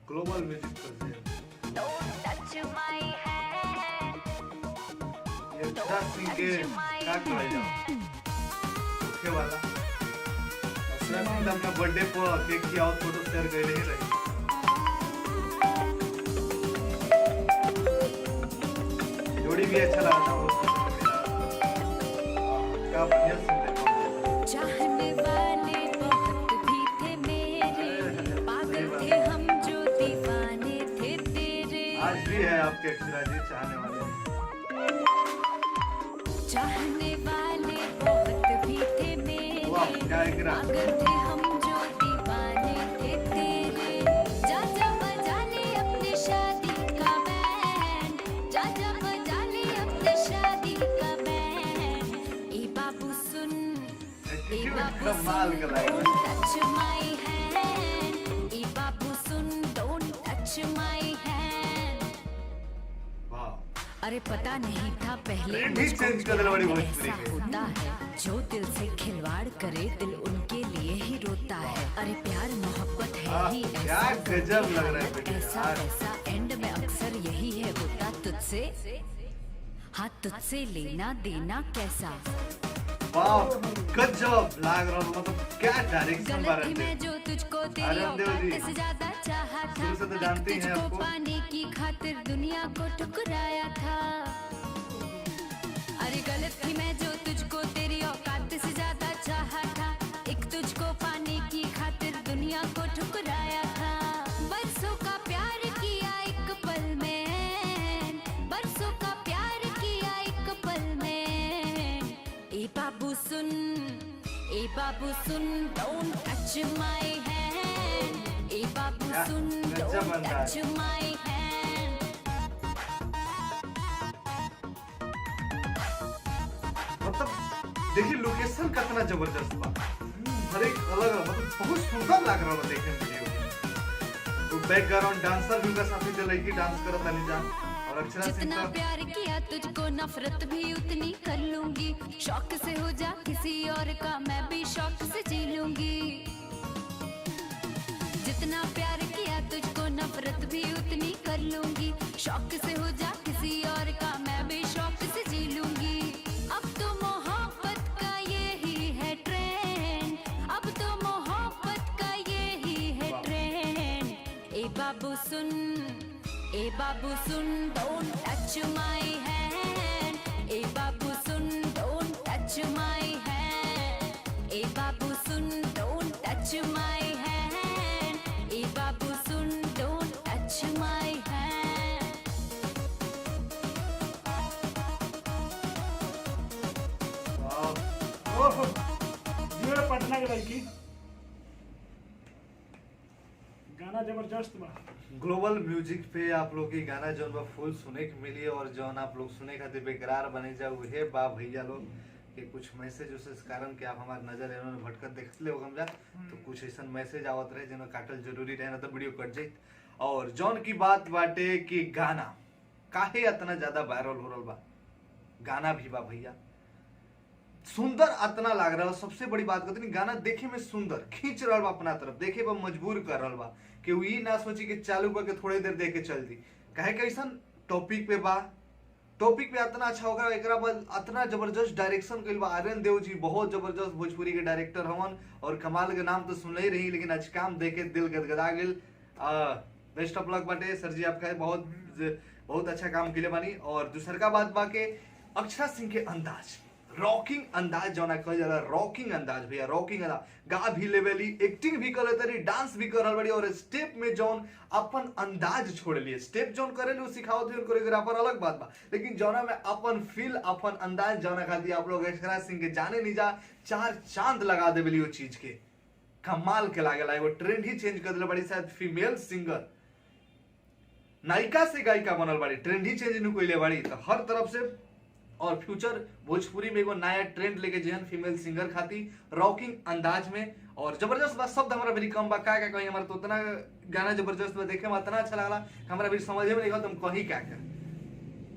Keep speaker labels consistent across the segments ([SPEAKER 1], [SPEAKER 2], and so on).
[SPEAKER 1] Global music present ये अक्षरा सिंह के का कहल जाओ ओके वाला अक्षरा सिंह तो अपना बर्थडे पर केक की आउट फोटो शेयर कर रही जोड़ी भी अच्छा लगा था वो का बढ़िया सिंगर
[SPEAKER 2] चाहने वाले बहुत भी थे मेरे, पागल थे हम जो दीवाने थे तेरे।
[SPEAKER 1] आज भी है आपके अक्षरा जी चाहने वाले
[SPEAKER 2] चाहने वाले बहुत भी थे मेरे,
[SPEAKER 1] वाह क्या इकरा
[SPEAKER 2] पागल थे हम जो दीवाने थे तेरे। जा जा बजा ले अपनी शादी का बैंड, जा जा बजा ले अपनी शादी का बैंड। ए बाबू सुन, ए बाबू
[SPEAKER 1] कमाल का
[SPEAKER 2] सुन,
[SPEAKER 1] लगा।
[SPEAKER 2] don't touch my hand। ए बाबू सुन, don't touch my hand।
[SPEAKER 1] वाह
[SPEAKER 2] अरे पता नहीं था पहले
[SPEAKER 1] ट्रेंड ही
[SPEAKER 2] मुझको
[SPEAKER 1] चेंज कर देने वाली
[SPEAKER 2] क्या
[SPEAKER 1] भोजपुरी
[SPEAKER 2] ऐसा
[SPEAKER 1] के।
[SPEAKER 2] होता है जो दिल से खिलवाड़ करे, दिल उनके लिए ही रोता है। अरे प्यार मोहब्बत है ही
[SPEAKER 1] क्या
[SPEAKER 2] ऐसा,
[SPEAKER 1] गजब लग रहा है
[SPEAKER 2] मोहब्बत
[SPEAKER 1] बेटे
[SPEAKER 2] ऐसा
[SPEAKER 1] यार।
[SPEAKER 2] वैसा, एंड में अक्सर यही है होता तुझसे, हाँ तुझसे लेना देना कैसा।
[SPEAKER 1] वाह गजब लाग रहा हूँ मतलब क्या डायरेक्शन
[SPEAKER 2] गलत
[SPEAKER 1] बारे
[SPEAKER 2] थी
[SPEAKER 1] में
[SPEAKER 2] मैं जो तुझको तेरी
[SPEAKER 1] अरुण देव जी,
[SPEAKER 2] औकात से ज्यादा चाहा था,
[SPEAKER 1] शुरू से तो जानते ही हैं
[SPEAKER 2] तुझको
[SPEAKER 1] आपको।
[SPEAKER 2] पाने की खातिर दुनिया को ठुकराया था। अरे गलत थी मैं जो तुझको तेरी औकात से ज्यादा चाहा था, एक तुझको पाने की खातिर दुनिया को ठुकराया था। बरसों का प्यार किया एक पल में, बरसों का प्यार किया एक पल में। ए बाबू सुन, ए बाबू सुन, don't touch my hand। ए बाबू
[SPEAKER 1] क्या
[SPEAKER 2] सुन,
[SPEAKER 1] गजब
[SPEAKER 2] don't
[SPEAKER 1] अंदाज।
[SPEAKER 2] touch my hand।
[SPEAKER 1] मतलब देखिए लोकेशन कितना जबरदस्त बा हर एक अलग मतलब बहुत सुंदर लग रहा है देखने में वीडियो तो बैकग्राउंड डांसर भी उनका साथी जो लड़की डांस करत तानी जान और अक्षरा सिंह
[SPEAKER 2] जितना
[SPEAKER 1] का
[SPEAKER 2] प्यार किया तुझको नफरत भी उतनी कर लूंगी, शौक से हो जा किसी और का मैं भी शौक से जी लूंगी। जितना प्यार किया तुझको नफरत भी उतनी कर लूंगी, शौक से हो जा किसी और का मैं भी शौक से जी लूंगी। अब तो मोहब्बत का यही है ट्रेंड, अब तो मोहब्बत का यही है ट्रेंड। ए बाबू सुन, ए बाबू सुन, don't touch my hand। ए बाबू सुन, don't touch my hand। ए बाबू सुन, don't touch my hand। ए बाबू सुन, don't touch my hand।
[SPEAKER 1] वाह ओह
[SPEAKER 3] ये पटना के लड़की गाना जबरदस्त बा।
[SPEAKER 1] ग्लोबल म्यूजिक पे आप लोग की गाना जौन बा फुल सुने के मिली और जौन आप लोग सुने खातिर बेकरार बने जाओ उहे बा भैया लोग के कुछ मैसेज उस कारण के आप हमार नजर इन्होंने भटकत देख ले होगा तो कुछ ऐसा मैसेज आवत रहे जिन्होंने काटल जरूरी रहे ना तो वीडियो कट जाए और जौन की बात बाटे कि गाना काहे इतना ज्यादा वायरल हो रहा बा गाना भी बा भैया सुंदर अतना लग रहा है सबसे बड़ी बात कहते नहीं गाना देखे में सुंदर खींच रहा बा अपना तरफ देखे बा मजबूर कर रहा बा कि वो ई ना सोची कि चालू करके थोड़ी देर देख के चल दी कहे कैसन टॉपिक पे बा टॉपिक पे इतना अच्छा होगा एकरा बाद इतना जबरदस्त डायरेक्शन कइल बा आर्यन देव जी बहुत जबरदस्त भोजपुरी के डायरेक्टर हवन और कमाल के नाम तो सुन ही रही लेकिन आज काम देखे दिल गदगदा गेल बेस्ट ऑफ लक बाटे सर जी आपका बहुत बहुत अच्छा काम किले बानी और दूसर का बात बा के अक्षरा सिंह के अंदाज रॉकिंग अंदाज जो ना कहल जाला रॉकिंग अंदाज भैया रॉकिंग अंदाज गा भी लेवेली एक्टिंग भी कर लेतरी डांस भी कर रहल बड़ी और स्टेप में जौन अपन अंदाज छोड़ लिए स्टेप जौन करेली वो सिखावत है कोरियोग्राफर अलग बात बा लेकिन जौना में अपन फील अपन अंदाज जौना खाती आप लोग अक्षरा सिंह के जाने नहीं जा चार चांद लगा देवेली वो चीज के कमाल के लागेला एगो ट्रेंड ही चेंज कर दिला बड़ी शायद फीमेल सिंगर नायिका से गायिका बनल बाड़ी ट्रेंड ही चेंज नु कोइले बाड़ी तो हर तरफ से और फ्यूचर भोजपुरी में एगो नया ट्रेंड लेके जहन फीमेल सिंगर खाती रॉकिंग अंदाज में और जबरदस्त बात शब्द हमारा भी कम बा क्या कहीं हमारा तो उतना गाना जबरदस्त बा देखे में इतना अच्छा लगला हमारा भी समझे में नहीं तुम कहीं क्या कर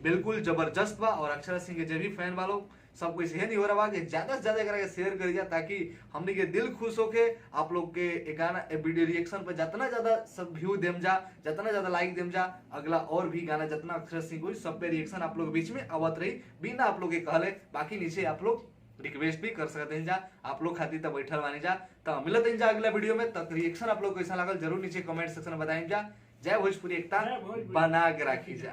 [SPEAKER 1] बिल्कुल जबरदस्त बा और अक्षरा सिंह के जो भी फैन वालों सब कुछ यह नहीं हो रहा कि ज्यादा से ज्यादा करके शेयर कर दिया ताकि हमने के दिल खुश होके आप लोग के एक गाना वीडियो रिएक्शन पे जितना ज्यादा सब व्यू देम जा, जितना ज्यादा लाइक देम जा, अगला और भी गाना जितना अक्षर सिंह हुई सब पे रिएक्शन आप लोग के बीच में आवत रही बिना आप लोग के कहले। बाकी नीचे आप लोग रिक्वेस्ट भी कर सकते हैं जा, आप लोग खातिर तब बैठल बानी जा। तो मिलते हैं जा अगला वीडियो में, तक रिएक्शन आप लोग को कैसा लगल जरूर नीचे कमेंट सेक्शन में बताएं जा। जय भोजपुरी एकता
[SPEAKER 3] जय भोजपुरी।
[SPEAKER 1] बना के राखी जा।